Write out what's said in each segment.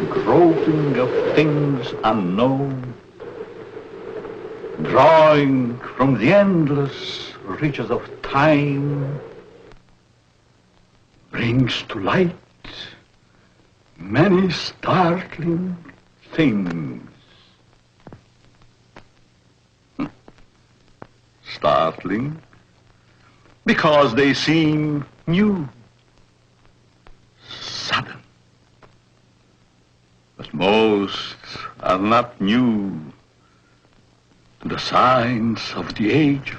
groping of things unknown, drawing from the endless reaches of time, brings to light many startling things. Startling because they seem new, sudden. But most are not new to the signs of the ages.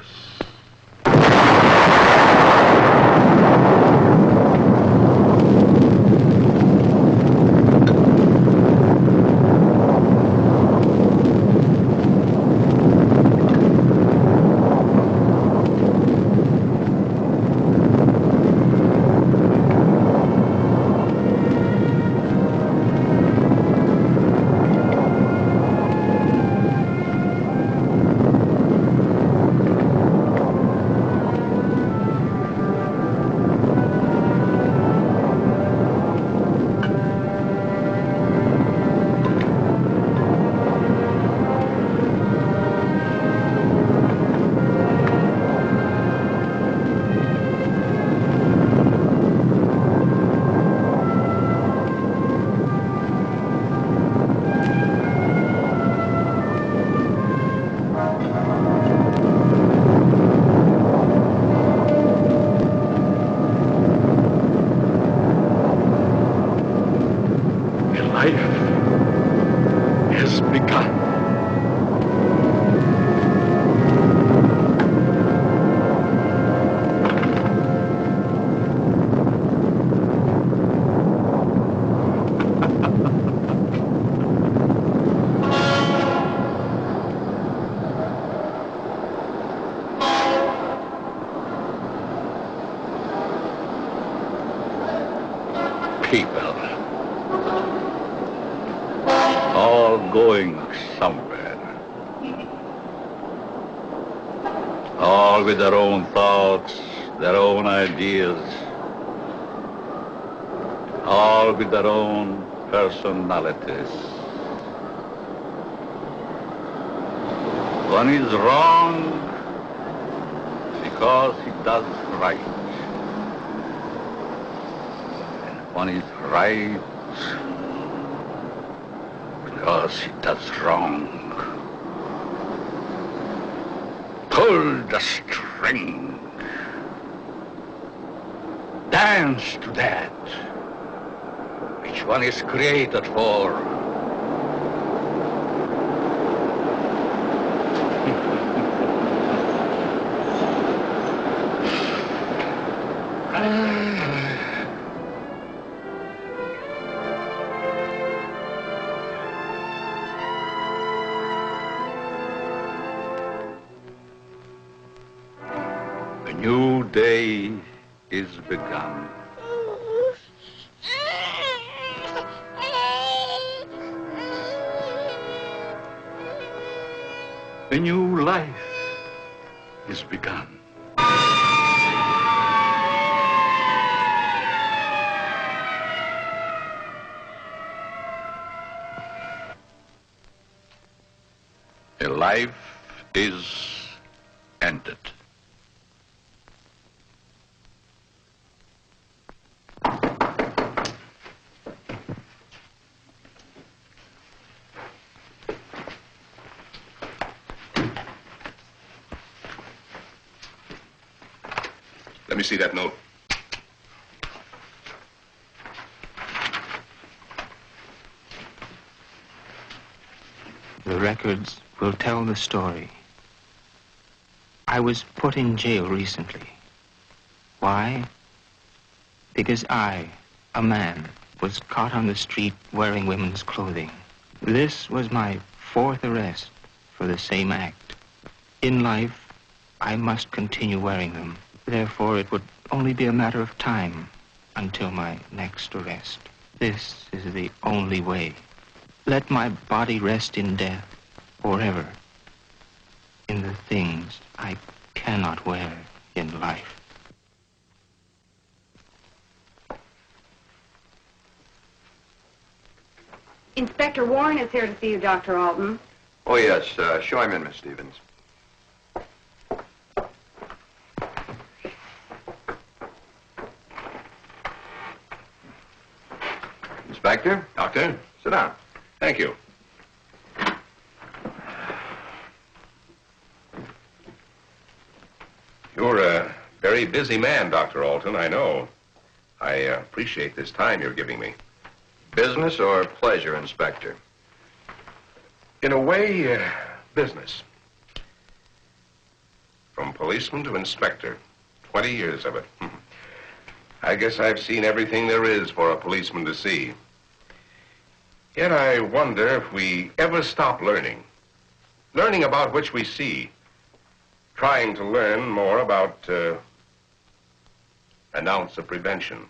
People, all going somewhere, all with their own thoughts, their own ideas, all with their own personalities. One is wrong because he does right. One is right because he does wrong. Pull the string. Dance to that which one is created for. A new day is begun. A new life is begun. A life is ended. Let me see that note. The records will tell the story. I was put in jail recently. Why? Because I, a man, was caught on the street wearing women's clothing. This was my 4th arrest for the same act. In life, I must continue wearing them. Therefore, it would only be a matter of time until my next arrest. This is the only way. Let my body rest in death forever in the things I cannot wear in life. Inspector Warren is here to see you, Dr. Alton. Oh, yes. Show him in, Miss Stevens. Inspector? Doctor? Sit down. Thank you. You're a very busy man, Dr. Alton, I know. I appreciate this time you're giving me. Business or pleasure, Inspector? In a way, business. From policeman to inspector. 20 years of it. I guess I've seen everything there is for a policeman to see. Yet I wonder if we ever stop learning. Learning about which we see. Trying to learn more about an ounce of prevention.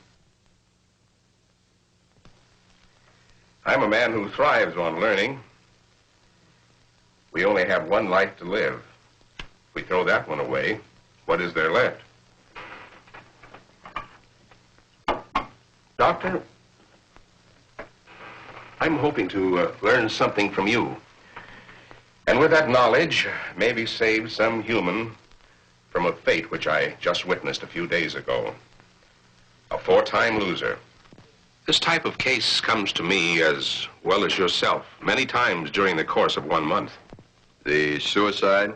I'm a man who thrives on learning. We only have one life to live. If we throw that one away, what is there left? Doctor, I'm hoping to learn something from you. And with that knowledge, maybe save some human from a fate which I just witnessed a few days ago. A 4-time loser. This type of case comes to me as well as yourself many times during the course of 1 month. The suicide?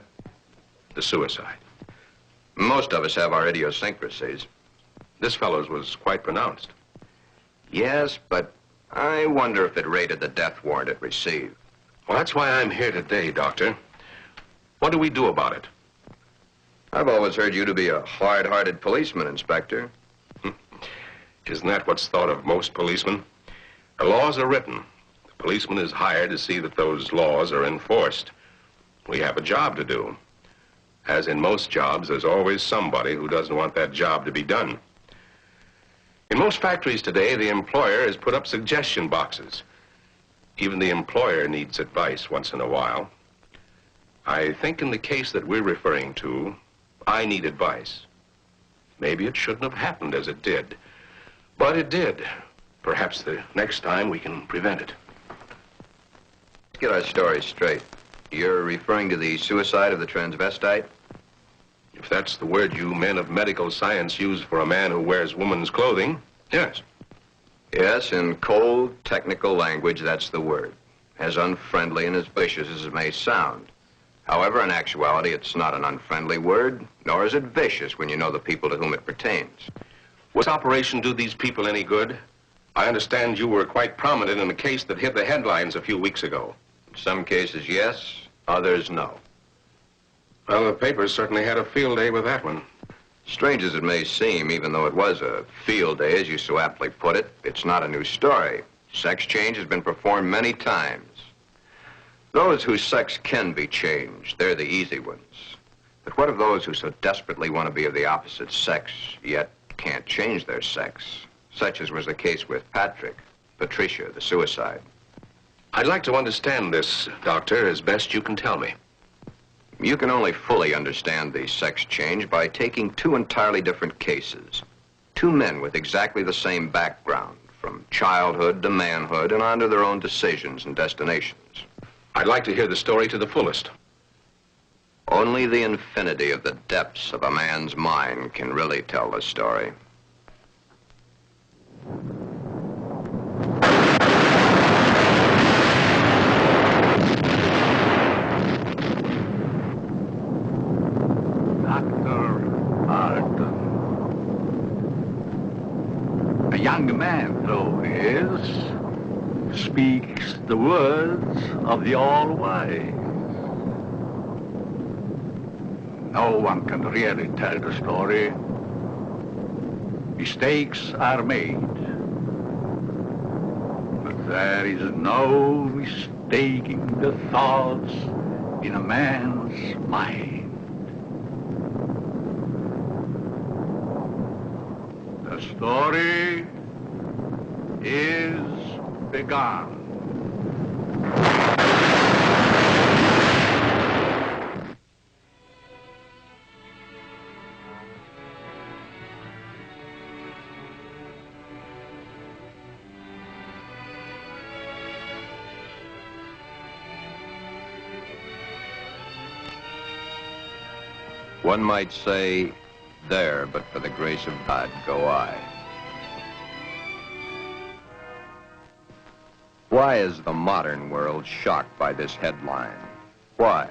The suicide. Most of us have our idiosyncrasies. This fellow's was quite pronounced. Yes, but I wonder if it rated the death warrant it received. Well, that's why I'm here today, Doctor. What do we do about it? I've always heard you to be a hard-hearted policeman, Inspector. Isn't that what's thought of most policemen? The laws are written. The policeman is hired to see that those laws are enforced. We have a job to do. As in most jobs, there's always somebody who doesn't want that job to be done. In most factories today, the employer has put up suggestion boxes. Even the employer needs advice once in a while. I think in the case that we're referring to, I need advice. Maybe it shouldn't have happened as it did. But it did. Perhaps the next time we can prevent it. Let's get our story straight. You're referring to the suicide of the transvestite? If that's the word you men of medical science use for a man who wears woman's clothing, yes. Yes, in cold, technical language, that's the word. As unfriendly and as vicious as it may sound. However, in actuality, it's not an unfriendly word, nor is it vicious when you know the people to whom it pertains. Will this operation do these people any good? I understand you were quite prominent in a case that hit the headlines a few weeks ago. In some cases, yes, others, no. Well, the papers certainly had a field day with that one. Strange as it may seem, even though it was a field day, as you so aptly put it, it's not a new story. Sex change has been performed many times. Those whose sex can be changed, they're the easy ones. But what of those who so desperately want to be of the opposite sex, yet can't change their sex, such as was the case with Patricia, the suicide? I'd like to understand this, Doctor, as best you can tell me. You can only fully understand the sex change by taking two entirely different cases. Two men with exactly the same background, from childhood to manhood and on to their own decisions and destinations. I'd like to hear the story to the fullest. Only the infinity of the depths of a man's mind can really tell the story. Dr. Alton. A young man, though he is, speaks the words of the All-Wise. No one can really tell the story. Mistakes are made. But there is no mistaking the thoughts in a man's mind. The story is begun. One might say, there, but for the grace of God, go I. Why is the modern world shocked by this headline? Why?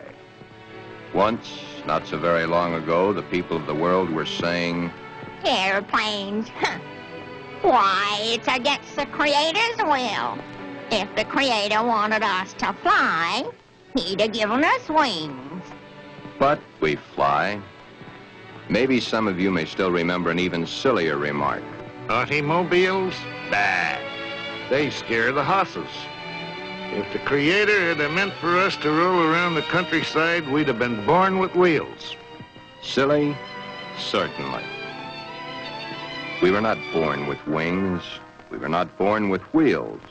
Once, not so very long ago, the people of the world were saying, airplanes. Why, it's against the Creator's will. If the Creator wanted us to fly, he'd have given us wings. but we fly. Maybe some of you may still remember an even sillier remark. Automobiles? Bah. They scare the hosses. If the Creator had meant for us to roll around the countryside, we'd have been born with wheels. Silly? Certainly. We were not born with wings. We were not born with wheels.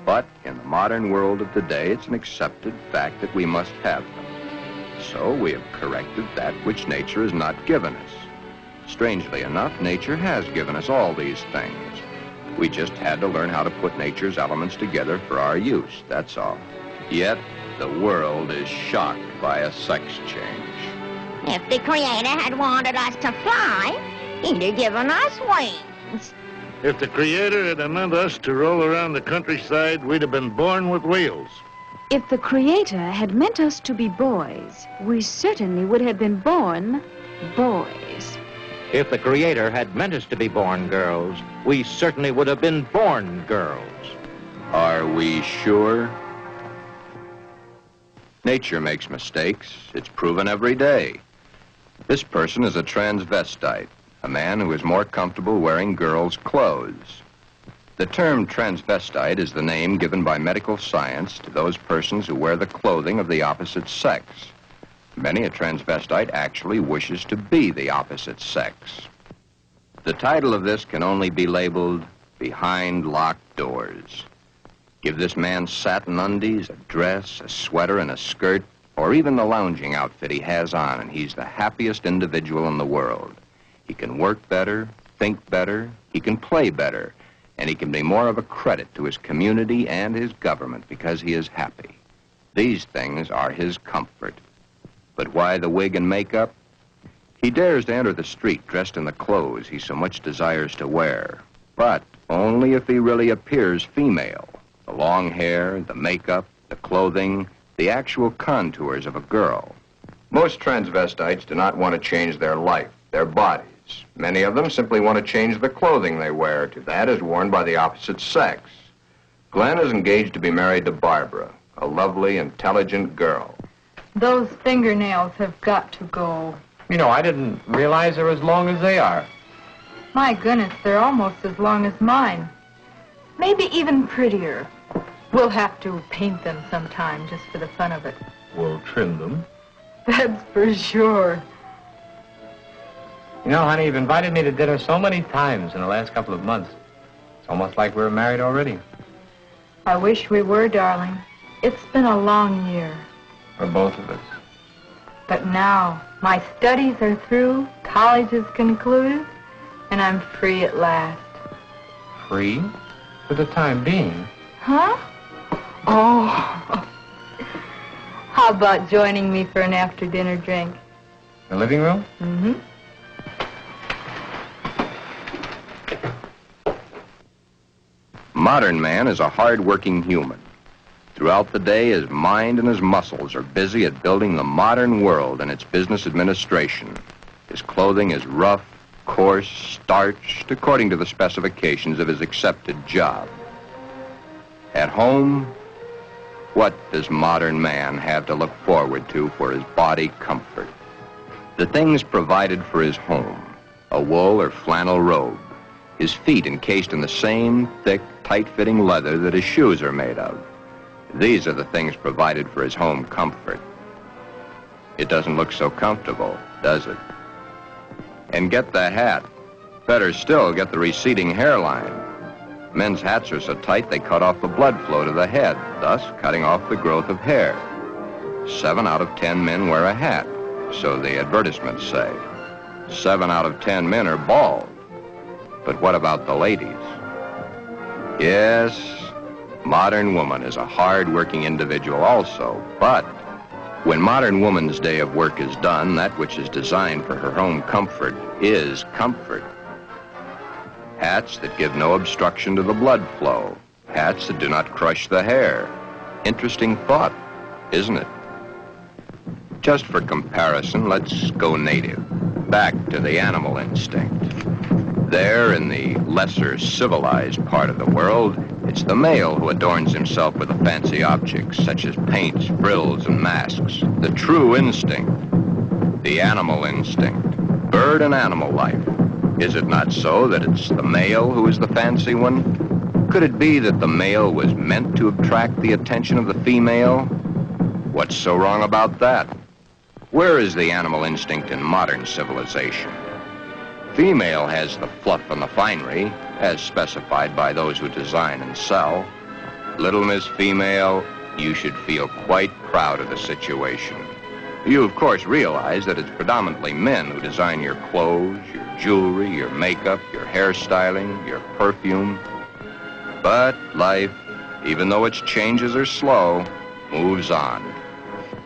But in the modern world of today, it's an accepted fact that we must have them. So we have corrected that which nature has not given us. Strangely enough, nature has given us all these things. We just had to learn how to put nature's elements together for our use, that's all. Yet, the world is shocked by a sex change. If the Creator had wanted us to fly, he'd have given us wings. If the Creator had meant us to roll around the countryside, we'd have been born with wheels. If the Creator had meant us to be boys, we certainly would have been born boys. If the Creator had meant us to be born girls, we certainly would have been born girls. Are we sure? Nature makes mistakes. It's proven every day. This person is a transvestite, a man who is more comfortable wearing girls' clothes. The term transvestite is the name given by medical science to those persons who wear the clothing of the opposite sex. Many a transvestite actually wishes to be the opposite sex. The title of this can only be labeled Behind Locked Doors. Give this man satin undies, a dress, a sweater, and a skirt, or even the lounging outfit he has on, and he's the happiest individual in the world. He can work better, think better, he can play better, and he can be more of a credit to his community and his government because he is happy. These things are his comfort. But why the wig and makeup? He dares to enter the street dressed in the clothes he so much desires to wear, but only if he really appears female. The long hair, the makeup, the clothing, the actual contours of a girl. Most transvestites do not want to change their life, their bodies. Many of them simply want to change the clothing they wear to that is worn by the opposite sex. Glen is engaged to be married to Barbara, a lovely, intelligent girl. Those fingernails have got to go. You know, I didn't realize they're as long as they are. My goodness, they're almost as long as mine. Maybe even prettier. We'll have to paint them sometime just for the fun of it. We'll trim them. That's for sure. You know, honey, you've invited me to dinner so many times in the last couple of months. It's almost like we're married already. I wish we were, darling. It's been a long year. For both of us. But now, my studies are through, college is concluded, and I'm free at last. Free? For the time being. Huh? Oh. How about joining me for an after-dinner drink? The living room? Mm-hmm. Modern man is a hard-working human. Throughout the day, his mind and his muscles are busy at building the modern world and its business administration. His clothing is rough, coarse, starched, according to the specifications of his accepted job. At home, what does modern man have to look forward to for his body comfort? The things provided for his home, a wool or flannel robe, his feet encased in the same thick, tight-fitting leather that his shoes are made of. These are the things provided for his home comfort. It doesn't look so comfortable, does it? And get the hat. Better still, get the receding hairline. Men's hats are so tight they cut off the blood flow to the head, thus cutting off the growth of hair. 7 out of 10 men wear a hat, so the advertisements say. 7 out of 10 men are bald. But what about the ladies? Yes, modern woman is a hard-working individual also, but When modern woman's day of work is done, that which is designed for her home comfort is comfort. Hats that give no obstruction to the blood flow. Hats that do not crush the hair. Interesting thought, isn't it? Just for comparison, let's go native. Back to the animal instinct. There, in the lesser civilized part of the world, it's the male who adorns himself with the fancy objects, such as paints, frills, and masks. The true instinct. The animal instinct. Bird and animal life. Is it not so that it's the male who is the fancy one? Could it be that the male was meant to attract the attention of the female? What's so wrong about that? Where is the animal instinct in modern civilization? Female has the fluff and the finery, as specified by those who design and sell. Little Miss Female, you should feel quite proud of the situation. You, of course, realize that it's predominantly men who design your clothes, your jewelry, your makeup, your hairstyling, your perfume. But life, even though its changes are slow, moves on.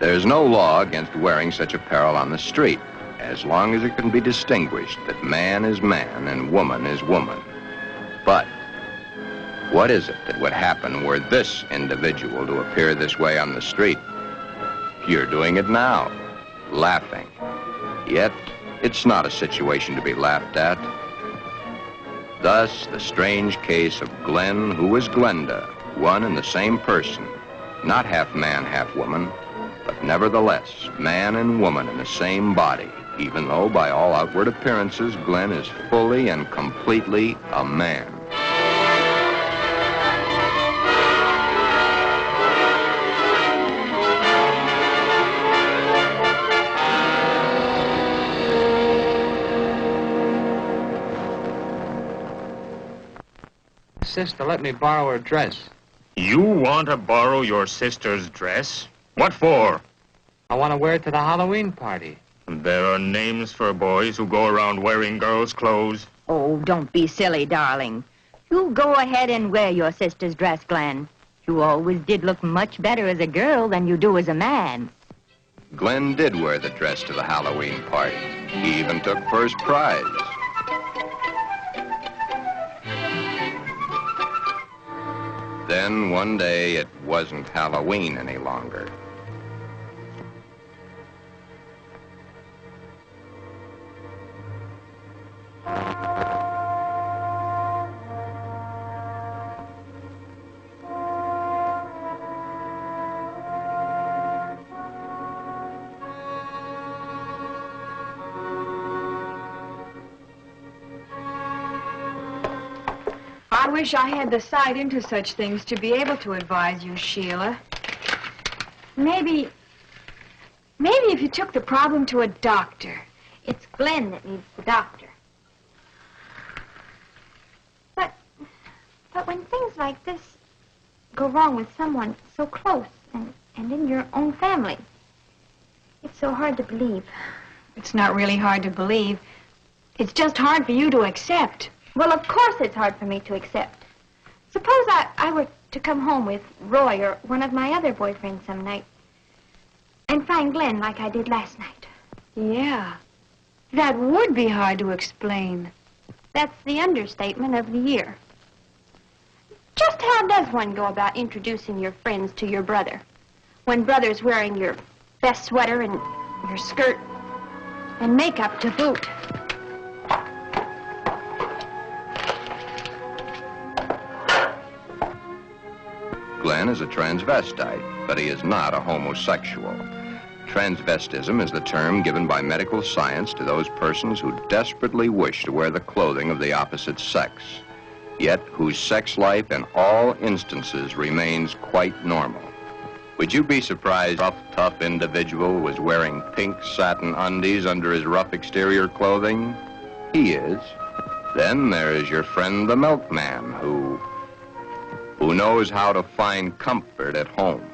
There's no law against wearing such apparel on the street, as long as it can be distinguished that man is man and woman is woman. But what is it that would happen were this individual to appear this way on the street? You're doing it now, laughing. Yet, it's not a situation to be laughed at. Thus, the strange case of Glen, who was Glenda, one and the same person, not half man, half woman, but nevertheless, man and woman in the same body, even though by all outward appearances, Glen is fully and completely a man. Sister, let me borrow her dress. You want to borrow your sister's dress? What for? I want to wear it to the Halloween party. There are names for boys who go around wearing girls' clothes. Oh, don't be silly, darling. You go ahead and wear your sister's dress, Glen. You always did look much better as a girl than you do as a man. Glen did wear the dress to the Halloween party. He even took first prize. Then one day it wasn't Halloween any longer. I wish I had the sight into such things to be able to advise you, Sheila. Maybe if you took the problem to a doctor. It's Glen that needs the doctor. But when things like this go wrong with someone so close and in your own family, it's so hard to believe. It's not really hard to believe. It's just hard for you to accept. Well, of course it's hard for me to accept. Suppose I were to come home with Roy or one of my other boyfriends some night and find Glen like I did last night. Yeah, that would be hard to explain. That's the understatement of the year. Just how does one go about introducing your friends to your brother when brother's wearing your best sweater and your skirt and makeup to boot? Glen is a transvestite, but he is not a homosexual. Transvestism is the term given by medical science to those persons who desperately wish to wear the clothing of the opposite sex, yet whose sex life in all instances remains quite normal. Would you be surprised a rough, tough individual was wearing pink satin undies under his rough exterior clothing? He is. Then there is your friend the milkman, who knows how to find comfort at home.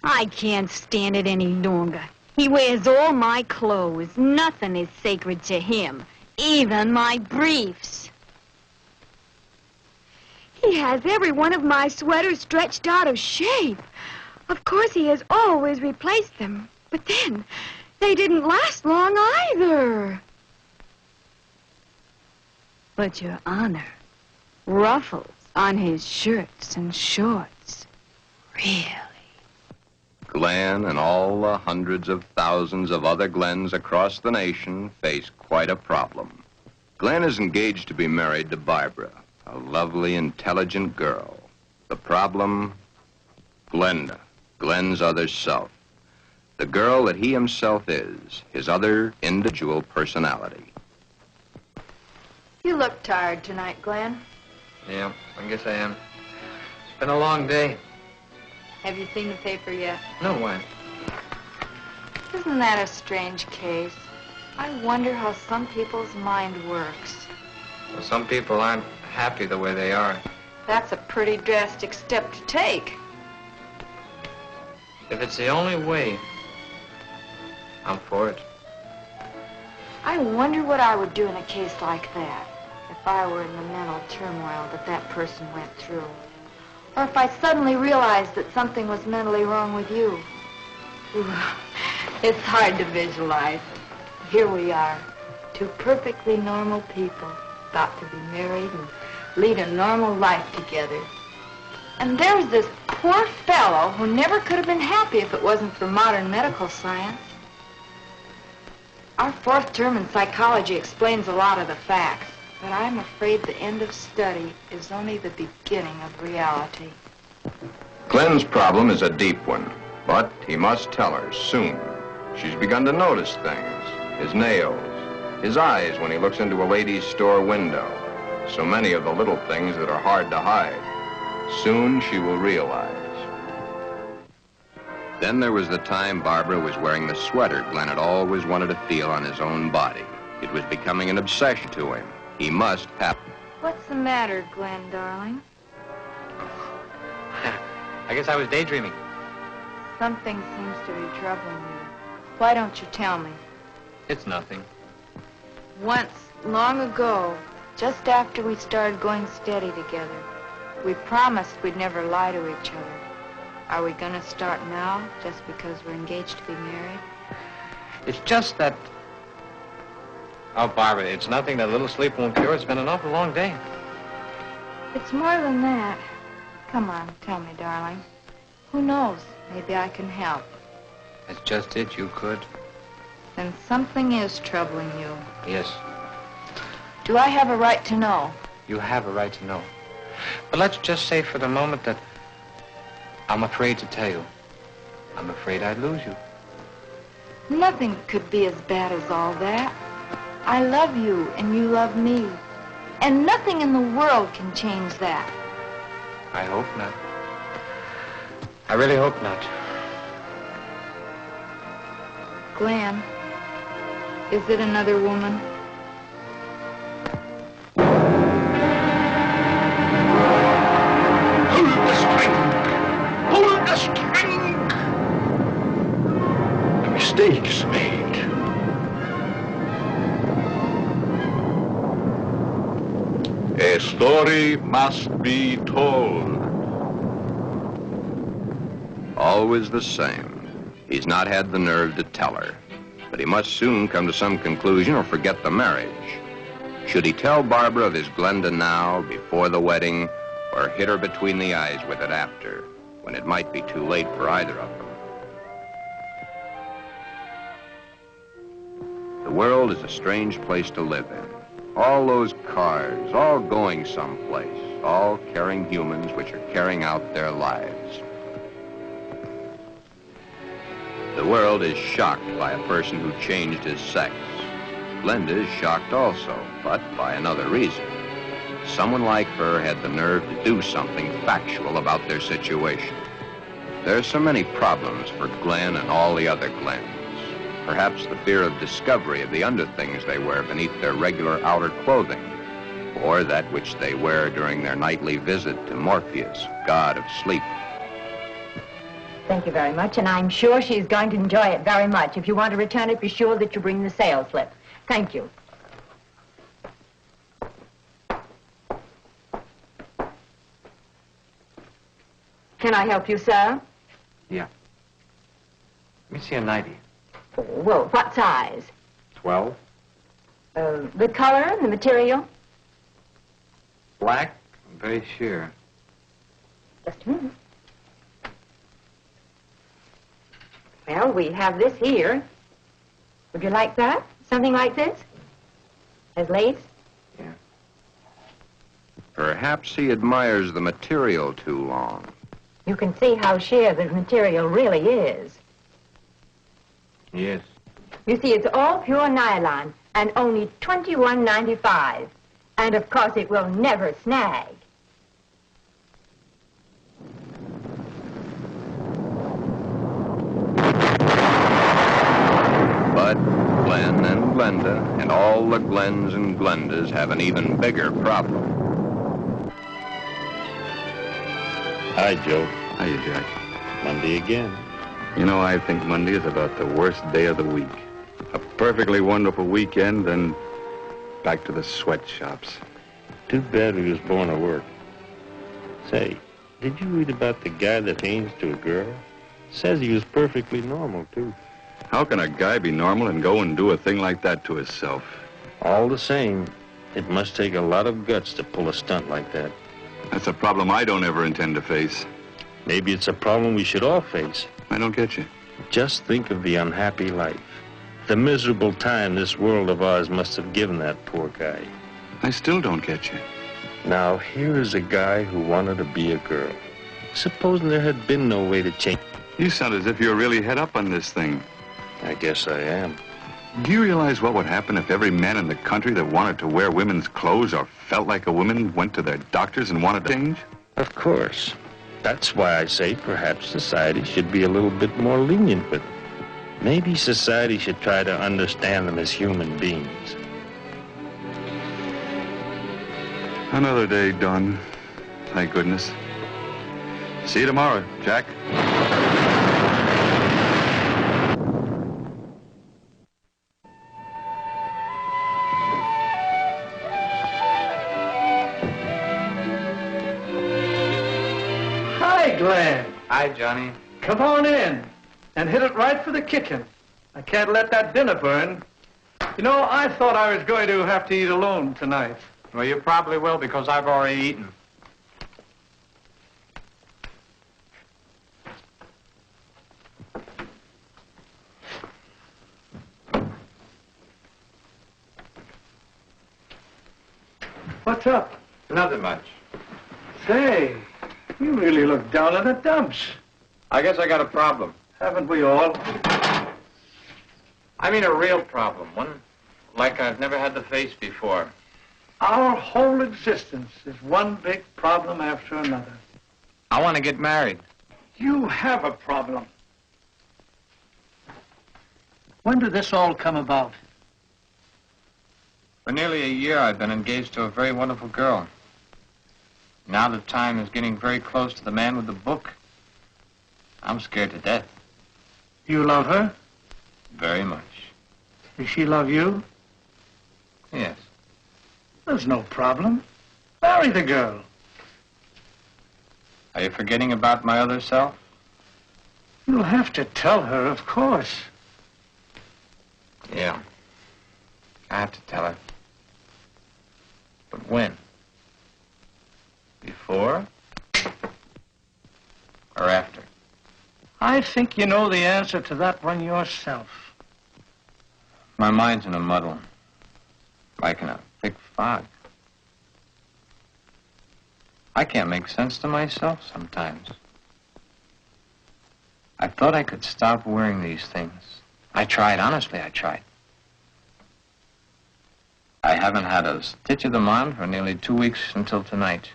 I can't stand it any longer. He wears all my clothes. Nothing is sacred to him, even my briefs. He has every one of my sweaters stretched out of shape. Of course, he has always replaced them. But then, they didn't last long either. But, Your Honor, ruffles on his shirts and shorts. Really? Glen and all the hundreds of thousands of other Glens across the nation face quite a problem. Glen is engaged to be married to Barbara, a lovely, intelligent girl. The problem? Glenda, Glen's other self. The girl that he himself is, his other individual personality. You look tired tonight, Glen. Yeah, I guess I am. It's been a long day. Have you seen the paper yet? No, why? Isn't that a strange case? I wonder how some people's mind works. Well, some people aren't happy the way they are. That's a pretty drastic step to take. If it's the only way, I'm for it. I wonder what I would do in a case like that if I were in the mental turmoil that person went through. Or if I suddenly realized that something was mentally wrong with you. Ooh, it's hard to visualize. Here we are, two perfectly normal people, about to be married and lead a normal life together. And there's this poor fellow who never could have been happy if it wasn't for modern medical science. Our fourth term in psychology explains a lot of the facts, but I'm afraid the end of study is only the beginning of reality. Glen's problem is a deep one, but he must tell her soon. She's begun to notice things. His nails, his eyes when he looks into a ladies' store window. So many of the little things that are hard to hide. Soon she will realize. Then there was the time Barbara was wearing the sweater Glen had always wanted to feel on his own body. It was becoming an obsession to him. He must have. What's the matter, Glen, darling? I guess I was daydreaming. Something seems to be troubling you. Why don't you tell me? It's nothing. Once, long ago, just after we started going steady together, we promised we'd never lie to each other. Are we gonna start now, just because we're engaged to be married? It's just that... Oh, Barbara, it's nothing that little sleep won't cure. It's been an awful long day. It's more than that. Come on, tell me, darling. Who knows? Maybe I can help. That's just it. You could. Then something is troubling you. Yes. Do I have a right to know? You have a right to know. But let's just say for the moment that I'm afraid to tell you. I'm afraid I'd lose you. Nothing could be as bad as all that. I love you and you love me. And nothing in the world can change that. I hope not. I really hope not. Glen, is it another woman? Hold the string! Hold the string! A mistake's made. A story must be told. Always the same. He's not had the nerve to tell her. But he must soon come to some conclusion or forget the marriage. Should he tell Barbara of his Glenda now, before the wedding, or hit her between the eyes with it after, when it might be too late for either of them? The world is a strange place to live in. All those cars, all going someplace, all carrying humans which are carrying out their lives. The world is shocked by a person who changed his sex. Glenda is shocked also, but by another reason. Someone like her had the nerve to do something factual about their situation. There are so many problems for Glen and all the other Glens. Perhaps the fear of discovery of the underthings they wear beneath their regular outer clothing, or that which they wear during their nightly visit to Morpheus, god of sleep. Thank you very much, and I'm sure she's going to enjoy it very much. If you want to return it, be sure that you bring the sales slip. Thank you. Can I help you, sir? Yeah. Let me see a 90. Oh, well, what size? 12. The color and the material? Black, very sheer. Just a minute. Well, we have this here. Would you like that? Something like this? As lace? Yeah. Perhaps he admires the material too long. You can see how sheer the material really is. Yes. You see, it's all pure nylon and only $21.95. And, of course, it will never snag. But Glen and Glenda and all the Glens and Glendas have an even bigger problem. Hi, Joe. Hiya, Jack. Monday again. You know, I think Monday is about the worst day of the week. A perfectly wonderful weekend, then back to the sweatshops. Too bad we was born to work. Say, did you read about the guy that hangs to a girl? Says he was perfectly normal, too. How can a guy be normal and go and do a thing like that to himself? All the same, it must take a lot of guts to pull a stunt like that. That's a problem I don't ever intend to face. Maybe it's a problem we should all face. I don't get you. Just think of the unhappy life. The miserable time this world of ours must have given that poor guy. I still don't get you. Now, here is a guy who wanted to be a girl. Supposing there had been no way to change. You sound as if you're really head up on this thing. I guess I am. Do you realize what would happen if every man in the country that wanted to wear women's clothes or felt like a woman went to their doctors and wanted to change? Of course. That's why I say perhaps society should be a little bit more lenient with them. Maybe society should try to understand them as human beings. Another day done. Thank goodness. See you tomorrow, Jack. Hi, Glen. Hi, Johnny. Come on in and hit it right for the kitchen. I can't let that dinner burn. You know, I thought I was going to have to eat alone tonight. Well, you probably will because I've already eaten. What's up? Nothing much. Say, you really look down in the dumps. I guess I got a problem. Haven't we all? I mean a real problem. One like I've never had to face before. Our whole existence is one big problem after another. I want to get married. You have a problem. When did this all come about? For nearly a year, I've been engaged to a very wonderful girl. Now the time is getting very close to the man with the book. I'm scared to death. You love her? Very much. Does she love you? Yes. There's no problem. Marry the girl. Are you forgetting about my other self? You'll have to tell her, of course. Yeah. I have to tell her. But when? Before? Or after? I think you know the answer to that one yourself. My mind's in a muddle. Like in a thick fog. I can't make sense to myself sometimes. I thought I could stop wearing these things. I tried, honestly, I tried. I haven't had a stitch of them on for nearly 2 weeks until tonight.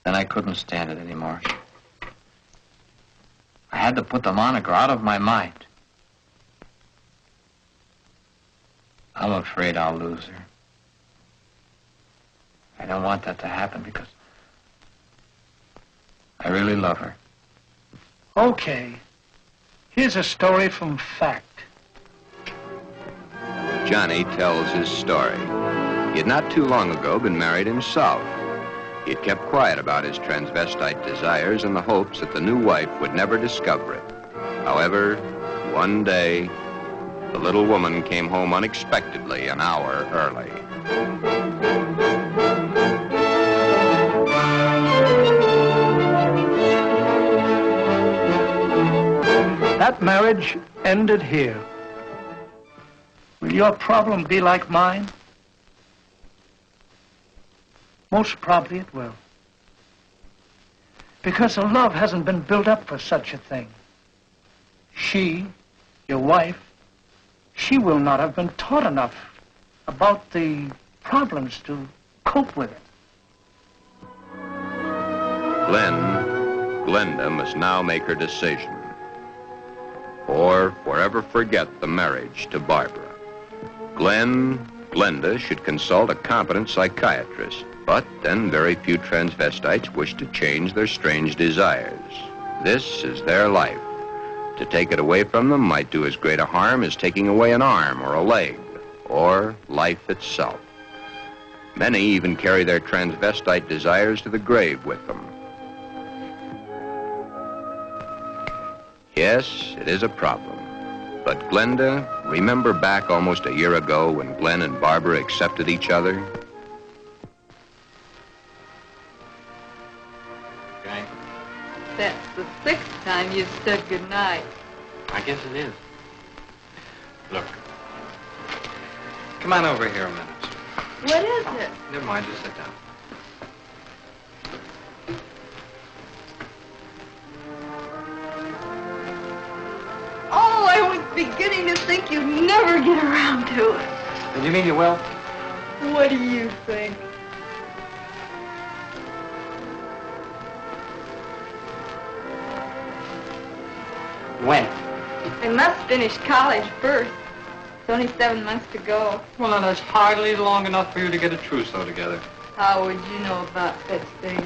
Then I couldn't stand it anymore. I had to put them on or go out of my mind. I'm afraid I'll lose her. I don't want that to happen because I really love her. Okay. Here's a story from fact. Johnny tells his story. He had not too long ago been married himself. He had kept quiet about his transvestite desires in the hopes that the new wife would never discover it. However, one day, the little woman came home unexpectedly an hour early. That marriage ended here. Will your problem be like mine? Most probably it will. Because the love hasn't been built up for such a thing. She, your wife, she will not have been taught enough about the problems to cope with it. Glenda must now make her decision, or forever forget the marriage to Barbara. Glenda should consult a competent psychiatrist, but then very few transvestites wish to change their strange desires. This is their life. To take it away from them might do as great a harm as taking away an arm or a leg, or life itself. Many even carry their transvestite desires to the grave with them. Yes, it is a problem. But Glenda, remember back almost a year ago when Glen and Barbara accepted each other? Okay. That's the 6th time you've said goodnight. I guess it is. Look. Come on over here a minute. What is it? Never mind, just sit down. Oh, I was beginning to think you'd never get around to it. Did you mean you will? What do you think? When? I must finish college first. It's only 7 months to go. Well, now, that's hardly long enough for you to get a trousseau together. How would you know about such things?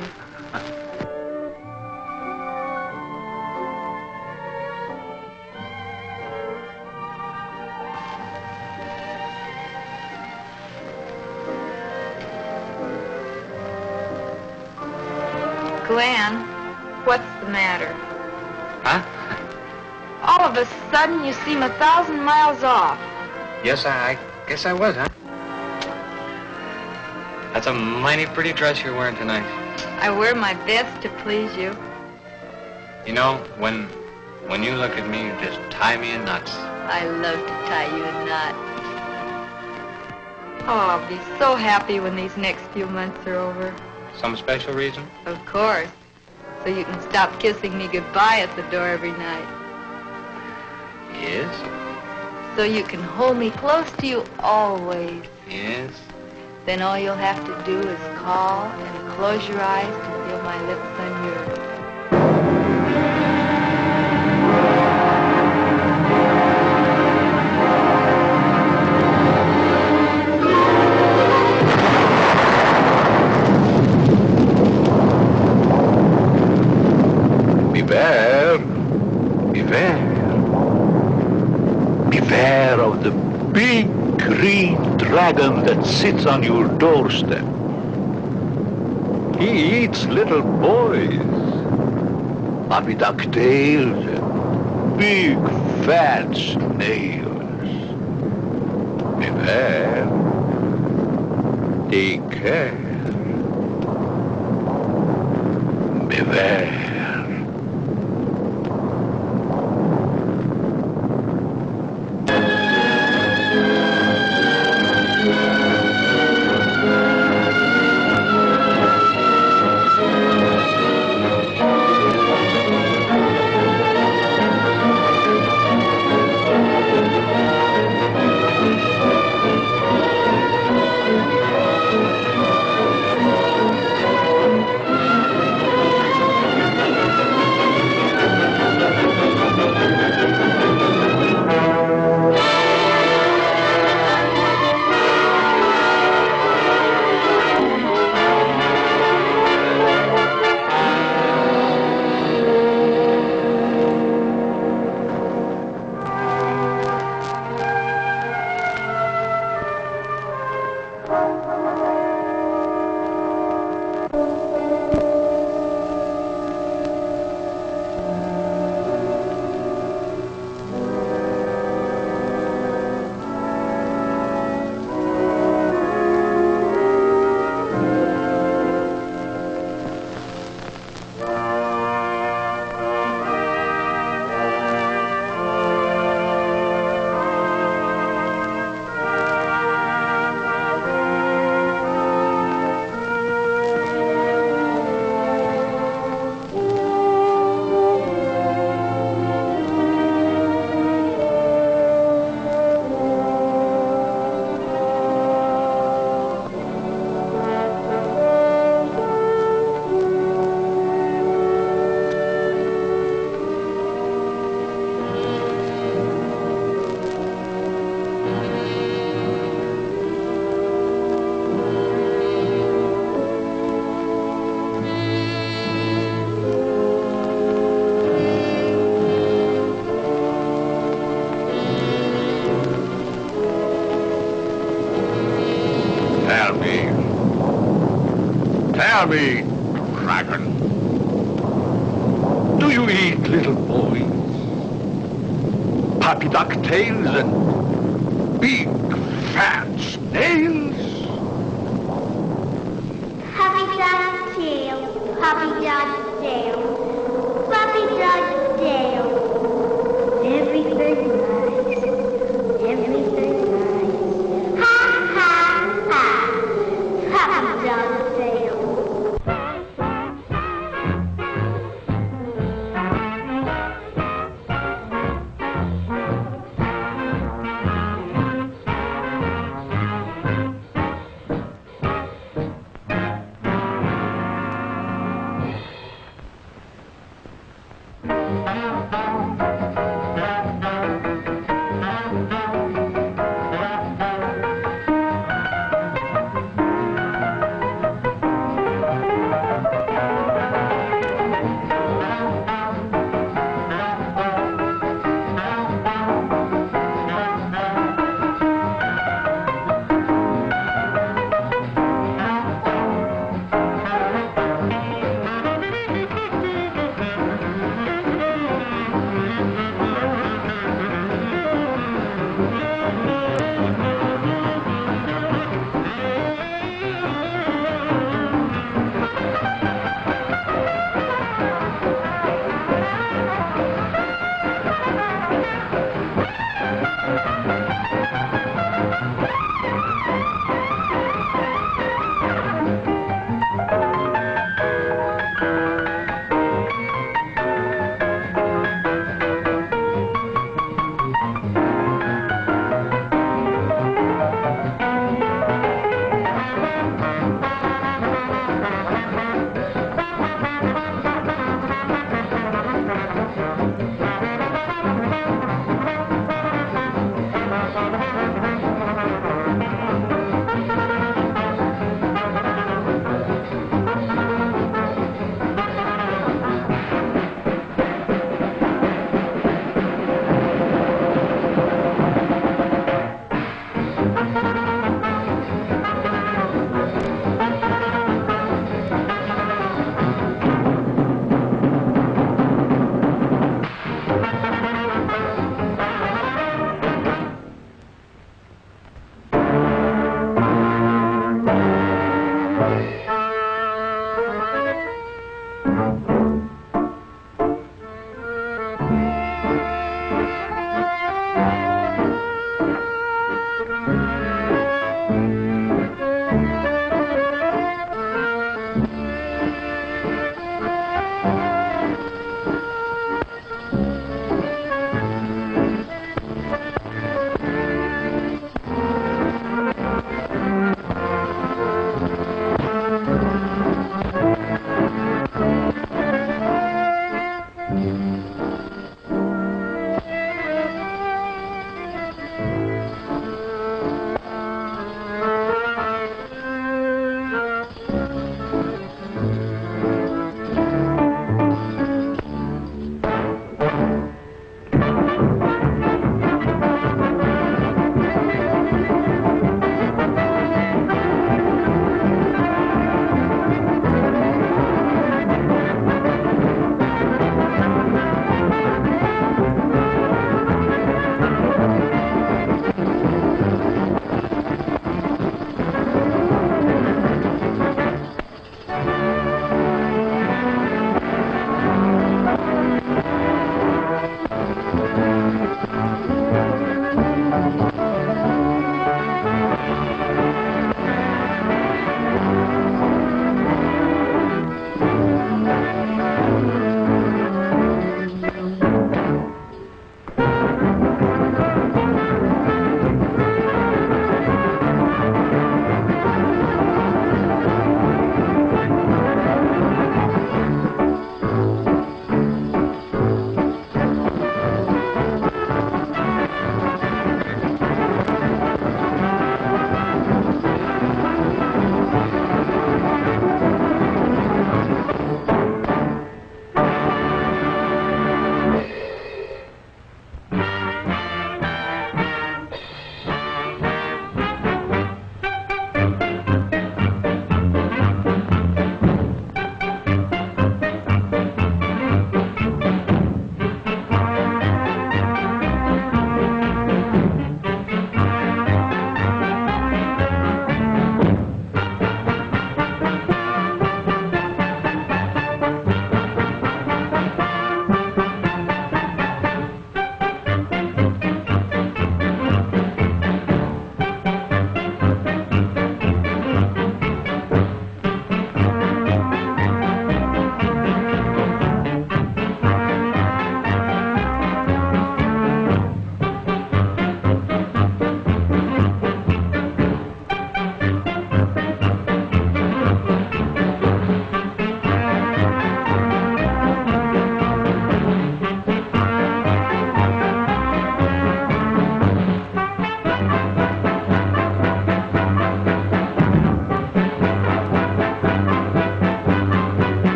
Glen, what's the matter? Huh? All of a sudden, you seem 1,000 miles off. Yes, I guess I was, huh? That's a mighty pretty dress you're wearing tonight. I wear my best to please you. You know, when you look at me, you just tie me in knots. I love to tie you in knots. Oh, I'll be so happy when these next few months are over. Some special reason? Of course. So you can stop kissing me goodbye at the door every night. Yes. So you can hold me close to you always. Yes. Then all you'll have to do is call and close your eyes to feel my lips on yours. Beware of the big green dragon that sits on your doorstep. He eats little boys, puppy ducktails, and big fat snails. Beware. Take care. Beware. Tell me, dragon, do you eat little boys? Puppy ducktails and big fat snails? Puppy dog tail, puppy dog tail, puppy dog tail. Everything nice, everything nice. Ha, ha, ha, puppy dog tail.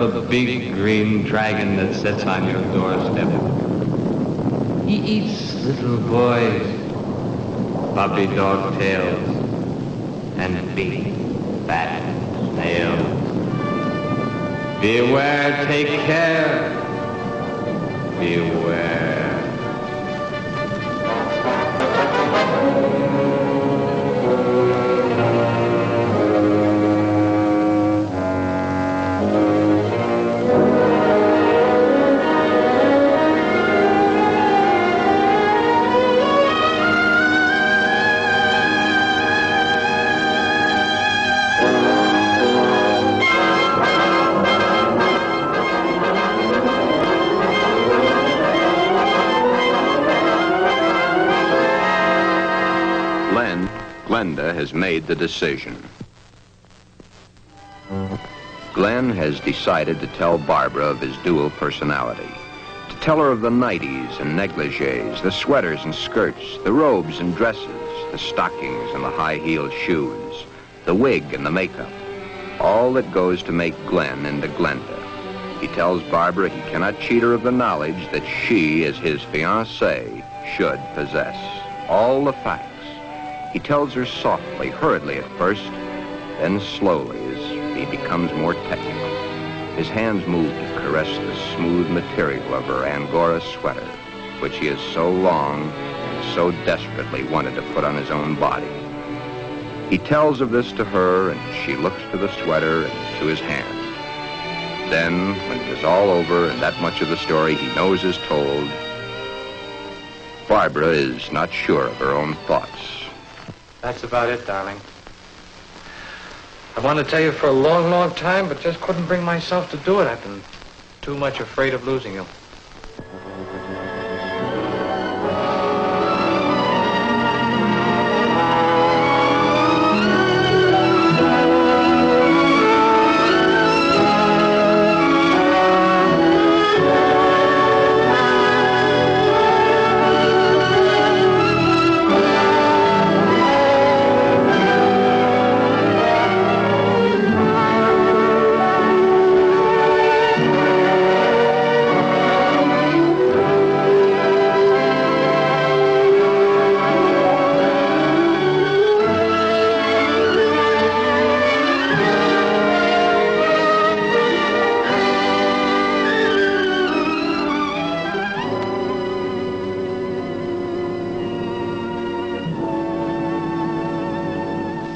a big green dragon that sits on your doorstep. He eats little boys, puppy dog tails, and big fat snails. Beware, take care. Beware. Glenda has made the decision. Glen has decided to tell Barbara of his dual personality. To tell her of the nighties and negligees, the sweaters and skirts, the robes and dresses, the stockings and the high-heeled shoes, the wig and the makeup. All that goes to make Glen into Glenda. He tells Barbara he cannot cheat her of the knowledge that she, as his fiancée, should possess. All the facts. He tells her softly, hurriedly at first, then slowly as he becomes more technical. His hands move to caress the smooth material of her Angora sweater, which he has so long and so desperately wanted to put on his own body. He tells of this to her, and she looks to the sweater and to his hand. Then, when it is all over and that much of the story he knows is told, Barbara is not sure of her own thoughts. That's about it, darling. I wanted to tell you for a long, long time, but just couldn't bring myself to do it. I've been too much afraid of losing you.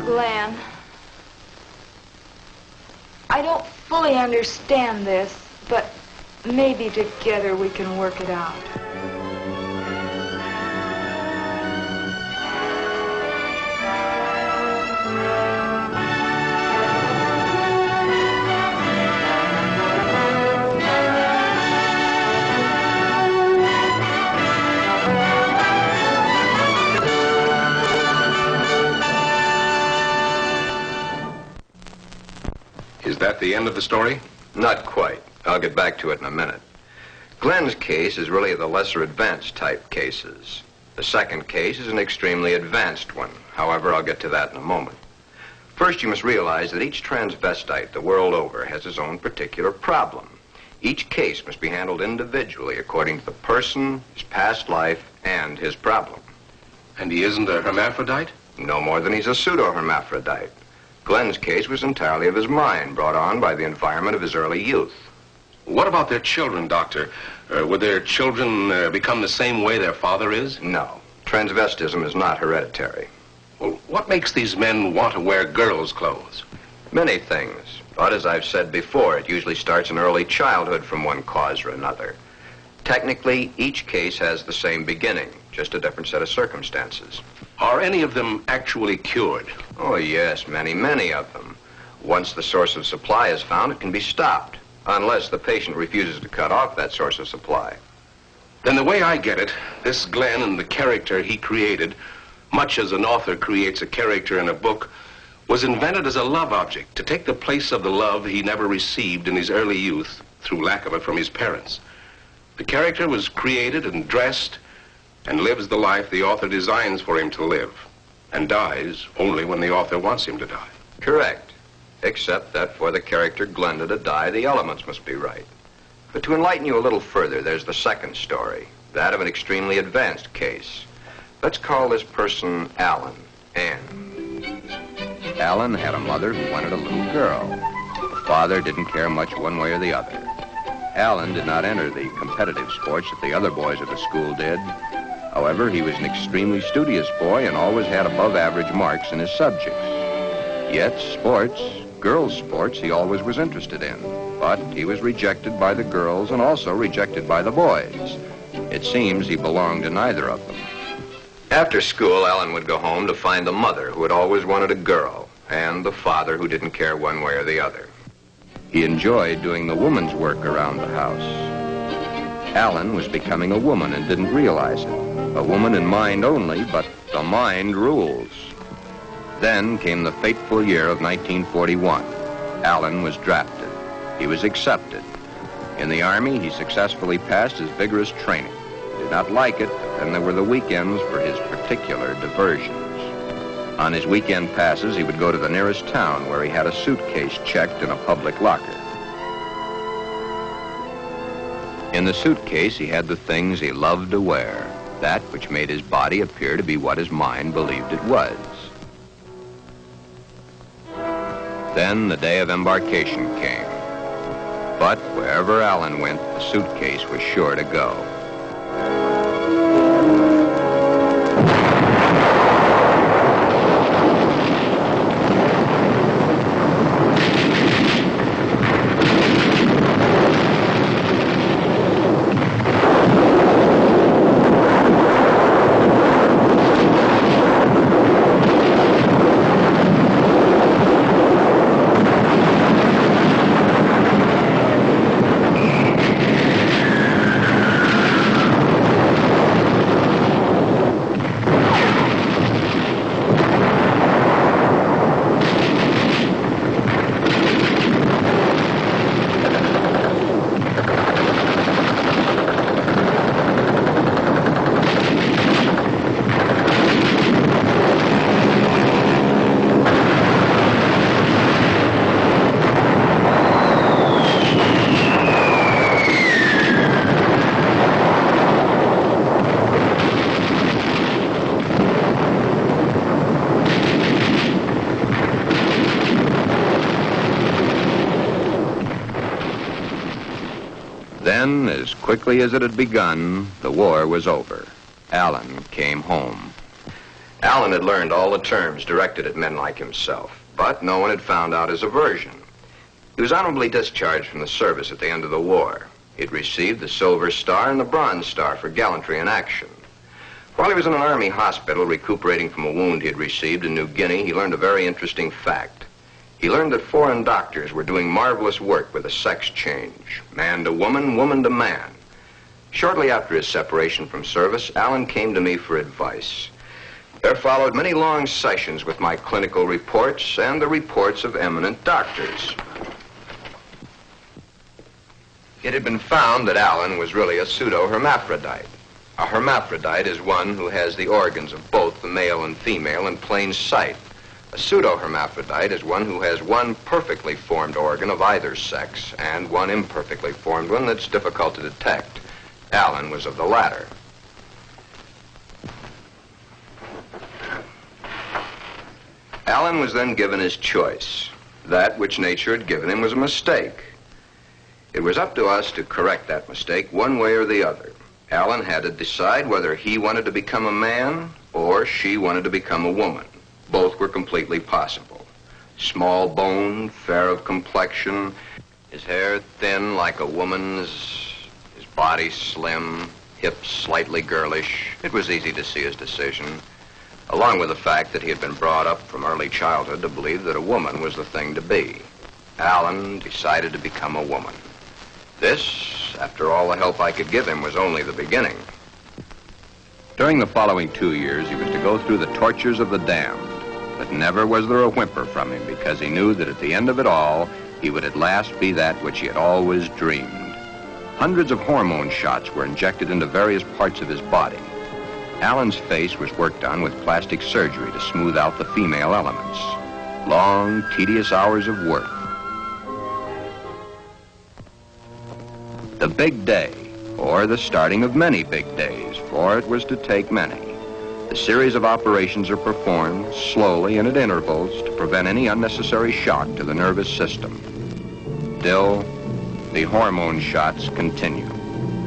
Glen, I don't fully understand this, but maybe together we can work it out. Is that the end of the story? Not quite. I'll get back to it in a minute. Glen's case is really the lesser advanced type cases. The second case is an extremely advanced one. However, I'll get to that in a moment. First, you must realize that each transvestite the world over has his own particular problem. Each case must be handled individually according to the person, his past life, and his problem. And he isn't a hermaphrodite? No more than he's a pseudo-hermaphrodite. Glen's case was entirely of his mind, brought on by the environment of his early youth. What about their children, Doctor? Would their children become the same way their father is? No. Transvestism is not hereditary. Well, what makes these men want to wear girls' clothes? Many things. But as I've said before, it usually starts in early childhood from one cause or another. Technically, each case has the same beginning, just a different set of circumstances. Are any of them actually cured? Oh, yes, many of them. Once the source of supply is found, it can be stopped, unless the patient refuses to cut off that source of supply. Then the way I get it, this Glen and the character he created, much as an author creates a character in a book, was invented as a love object to take the place of the love he never received in his early youth through lack of it from his parents. The character was created and dressed and lives the life the author designs for him to live, and dies only when the author wants him to die. Correct. except that for the character Glenda to die, the elements must be right. But to enlighten you a little further, there's the second story, that of an extremely advanced case. Let's call this person Alan, Ann. Alan had a mother who wanted a little girl. The father didn't care much one way or the other. Alan did not enter the competitive sports that the other boys at the school did. However, he was an extremely studious boy and always had above-average marks in his subjects. Yet sports, girls' sports, he always was interested in. But he was rejected by the girls and also rejected by the boys. It seems he belonged to neither of them. After school, Alan would go home to find the mother who had always wanted a girl and the father who didn't care one way or the other. He enjoyed doing the woman's work around the house. Alan was becoming a woman and didn't realize it. A woman in mind only, but the mind rules. Then came the fateful year of 1941. Alan was drafted. He was accepted. In the Army, he successfully passed his vigorous training. He did not like it, but then there were the weekends for his particular diversions. On his weekend passes, he would go to the nearest town where he had a suitcase checked in a public locker. In the suitcase, he had the things he loved to wear, that which made his body appear to be what his mind believed it was. Then the day of embarkation came. But wherever Alan went, the suitcase was sure to go. Then, as quickly as it had begun, the war was over. Alan came home. Alan had learned all the terms directed at men like himself, but no one had found out his aversion. He was honorably discharged from the service at the end of the war. He'd received the Silver Star and the Bronze Star for gallantry in action. While he was in an Army hospital recuperating from a wound he had received in New Guinea, he learned a very interesting fact. He learned that foreign doctors were doing marvelous work with a sex change, man to woman, woman to man. Shortly after his separation from service, Alan came to me for advice. There followed many long sessions with my clinical reports and the reports of eminent doctors. It had been found that Alan was really a pseudo-hermaphrodite. A hermaphrodite is one who has the organs of both the male and female in plain sight. A pseudo-hermaphrodite is one who has one perfectly formed organ of either sex and one imperfectly formed one that's difficult to detect. Alan was of the latter. Alan was then given his choice. That which nature had given him was a mistake. It was up to us to correct that mistake one way or the other. Alan had to decide whether he wanted to become a man or she wanted to become a woman. Both were completely possible. Small boned, fair of complexion, his hair thin like a woman's, his body slim, hips slightly girlish. It was easy to see his decision, along with the fact that he had been brought up from early childhood to believe that a woman was the thing to be. Alan decided to become a woman. This, after all the help I could give him, was only the beginning. During the following 2 years, he was to go through the tortures of the damned. But never was there a whimper from him, because he knew that at the end of it all, he would at last be that which he had always dreamed. Hundreds of hormone shots were injected into various parts of his body. Alan's face was worked on with plastic surgery to smooth out the female elements. long, tedious hours of work. The big day, or the starting of many big days, for it was to take many. The series of operations are performed slowly and at intervals to prevent any unnecessary shock to the nervous system. Still, the hormone shots continue,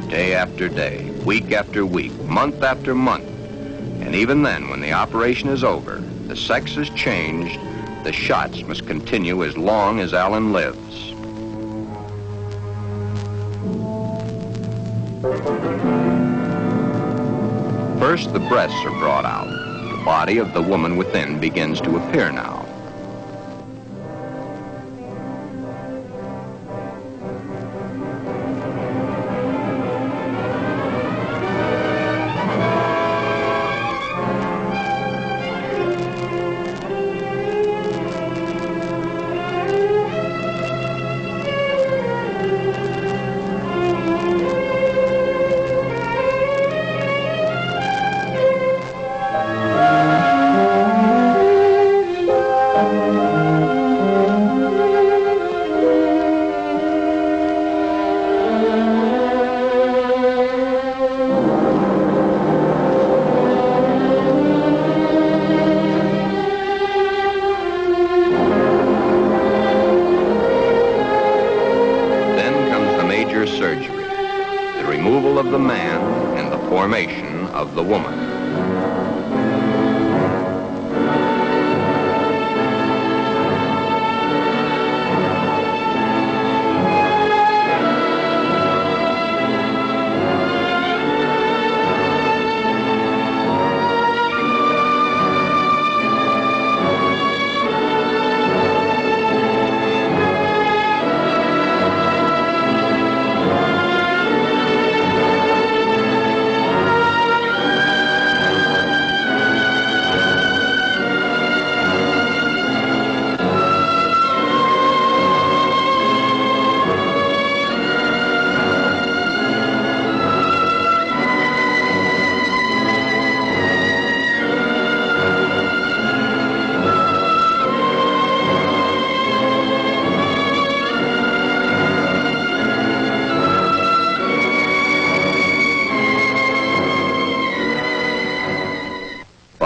day after day, week after week, month after month. And even then, when the operation is over, the sex is changed, the shots must continue as long as Alan lives. First, the breasts are brought out. The body of the woman within begins to appear now. Surgery, the removal of the man and the formation of the woman.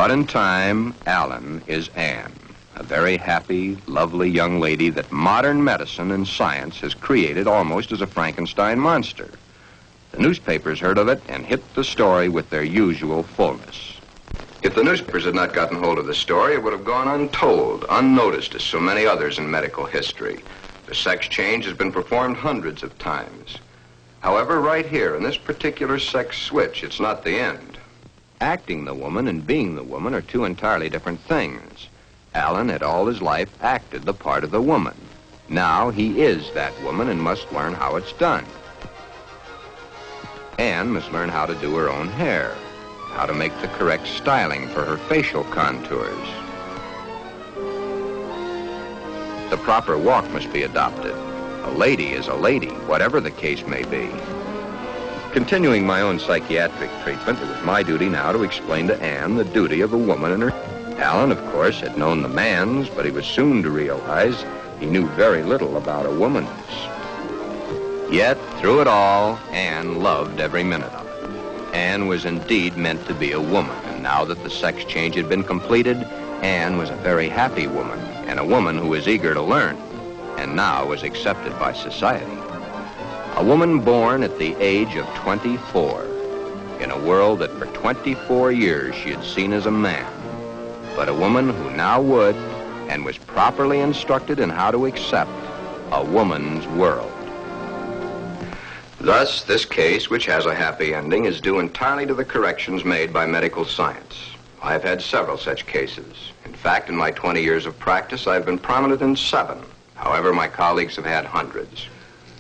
But in time, Alan is Anne, a very happy, lovely young lady that modern medicine and science has created almost as a Frankenstein monster. The newspapers heard of it and hit the story with their usual fullness. If the newspapers had not gotten hold of the story, it would have gone untold, unnoticed as so many others in medical history. The sex change has been performed hundreds of times. However, right here in this particular sex switch, it's not the end. Acting the woman and being the woman are two entirely different things. Alan had all his life acted the part of the woman. Now he is that woman and must learn how it's done. Anne must learn how to do her own hair, how to make the correct styling for her facial contours. The proper walk must be adopted. A lady is a lady, whatever the case may be. Continuing my own psychiatric treatment, it was my duty now to explain to Anne the duty of a woman and her. Alan, of course, had known the man's, but he was soon to realize he knew very little about a woman's. Yet, through it all, Anne loved every minute of it. Anne was indeed meant to be a woman, and now that the sex change had been completed, Anne was a very happy woman, and a woman who was eager to learn, and now was accepted by society. A woman born at the age of 24, in a world that for 24 years she had seen as a man, but a woman who now would, and was properly instructed in how to accept, a woman's world. Thus, this case, which has a happy ending, is due entirely to the corrections made by medical science. I've had several such cases. In fact, in my 20 years of practice, I've been prominent in 7. However, my colleagues have had hundreds.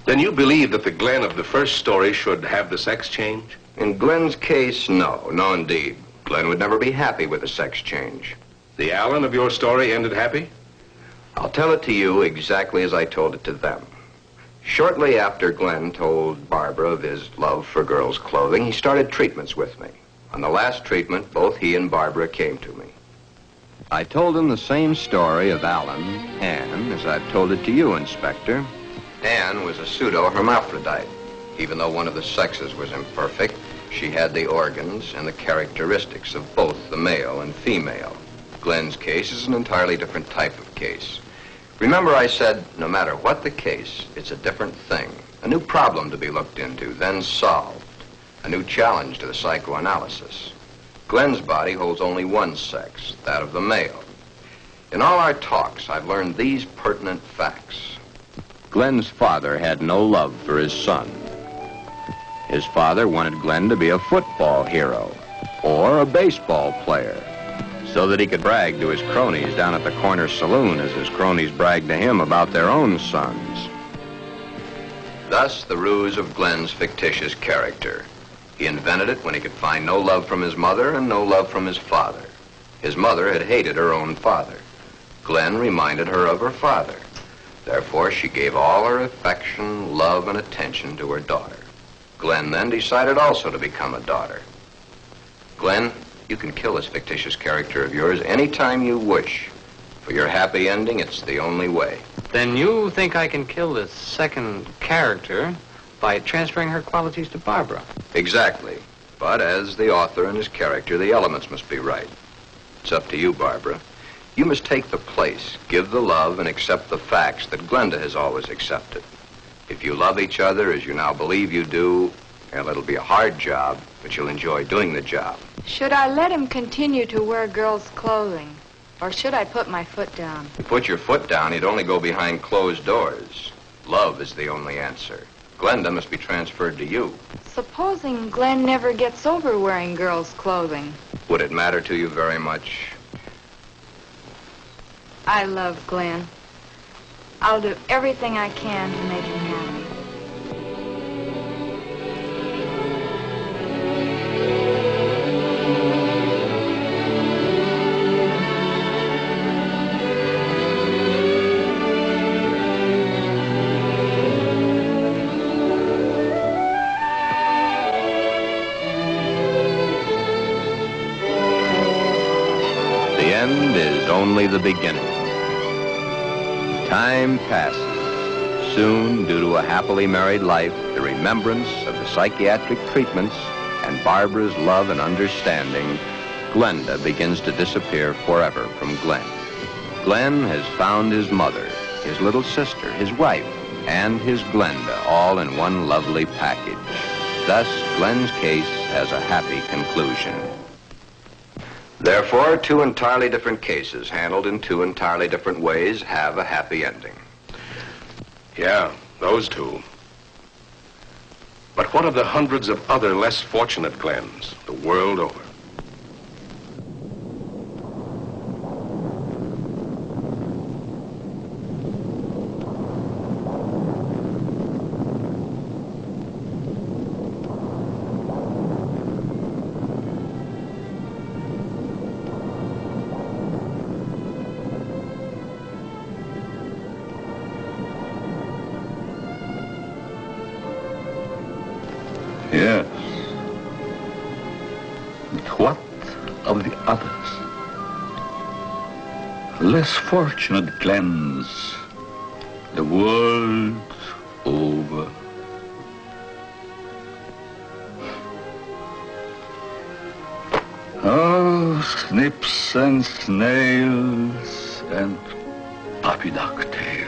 Then you believe that the Glen of the first story should have the sex change? In Glen's case, no. No, indeed. Glen would never be happy with a sex change. The Alan of your story ended happy? I'll tell it to you exactly as I told it to them. Shortly after Glen told Barbara of his love for girls' clothing, he started treatments with me. On the last treatment, both he and Barbara came to me. I told him the same story of Alan, Anne, as I've told it to you, Inspector. Anne was a pseudo-hermaphrodite. Even though one of the sexes was imperfect, she had the organs and the characteristics of both the male and female. Glen's case is an entirely different type of case. Remember I said, no matter what the case, it's a different thing. A new problem to be looked into, then solved. A new challenge to the psychoanalysis. Glen's body holds only one sex, that of the male. In all our talks, I've learned these pertinent facts. Glen's father had no love for his son. His father wanted Glen to be a football hero or a baseball player so that he could brag to his cronies down at the corner saloon as his cronies bragged to him about their own sons. Thus, the ruse of Glen's fictitious character. He invented it when he could find no love from his mother and no love from his father. His mother had hated her own father. Glen reminded her of her father. Therefore, she gave all her affection, love, and attention to her daughter. Glen then decided also to become a daughter. Glen, you can kill this fictitious character of yours anytime you wish. For your happy ending, it's the only way. Then you think I can kill this second character by transferring her qualities to Barbara? Exactly. But as the author and his character, the elements must be right. It's up to you, Barbara. You must take the place, give the love, and accept the facts that Glenda has always accepted. If you love each other as you now believe you do, well, it'll be a hard job, but you'll enjoy doing the job. Should I let him continue to wear girls' clothing? Or should I put my foot down? If you put your foot down, you'd only go behind closed doors. Love is the only answer. Glenda must be transferred to you. Supposing Glen never gets over wearing girls' clothing. Would it matter to you very much? I love Glen. I'll do everything I can to make him happy. The end is only the beginning. Time passes. Soon, due to a happily married life, the remembrance of the psychiatric treatments, and Barbara's love and understanding, Glenda begins to disappear forever from Glen. Glen has found his mother, his little sister, his wife, and his Glenda, all in one lovely package. Thus, Glen's case has a happy conclusion. Therefore, two entirely different cases, handled in two entirely different ways, have a happy ending. Yeah, those two. But what of the hundreds of other less fortunate Glens the world over? Yes. But what of the others? Less fortunate Glens, the world over. Oh, snips and snails and puppy duck tails.